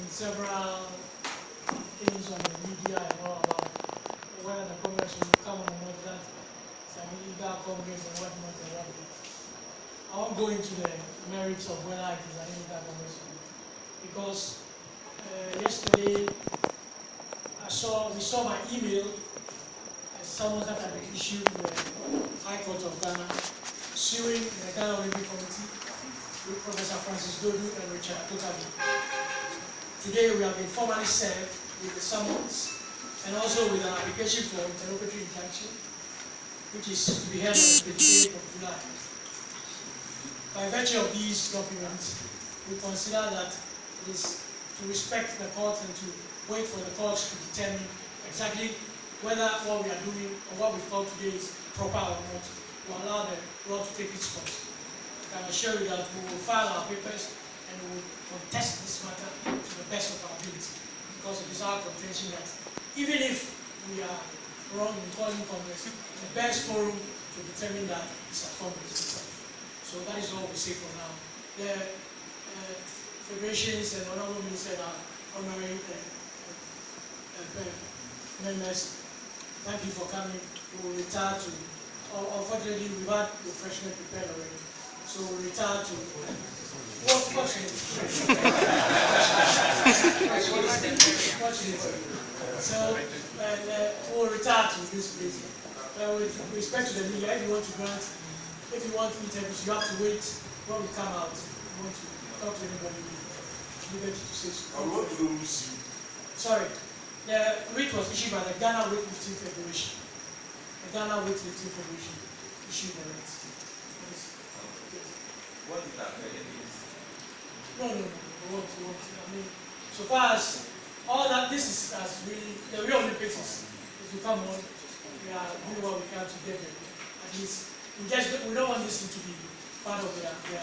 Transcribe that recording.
several things on the media and all about whether the Congress will come or not, that some illegal Congress and whatnot and whatnot. I won't go into the merits of whether it is an illegal Congress or not, because yesterday we saw my email as someone that had been issued to the High Court of Ghana suing the Ghana Olympic Committee with Professor Francis Dodu and Richard Kotabi. Today we have been formally served with the summons and also with an application for interlocutory injunction, which is to be held on the 28th of July. By virtue of these documents, we consider that it is to respect the court and to wait for the courts to determine exactly whether what we are doing or what we thought today is proper or not, to allow the law to take its course. I can assure you that we will file our papers and we will contest this matter to the best of our ability, because it is our contention that even if we are wrong in calling Congress, the best forum to determine that is at Congress itself. So that is all we say for now. The federations and honorable ministers are honoring members. Thank you for coming. We will retire to, unfortunately we've had refreshment prepared already, so we'll retire to fortunately. So we'll retire to this place. With respect to the media, if you want to grant, if you want interviews, you have to wait when we come out. If you want to talk to anybody, liberty to say so. Sorry. The writ was issued by the Ghana Weightlifting Federation. The Ghana Weightlifting Federation issued the writ. What is that? No. What? I mean, so far as all that, this is as really the real Olympics is to come on. We are doing what we can to get there. At least we don't want this thing to be part of their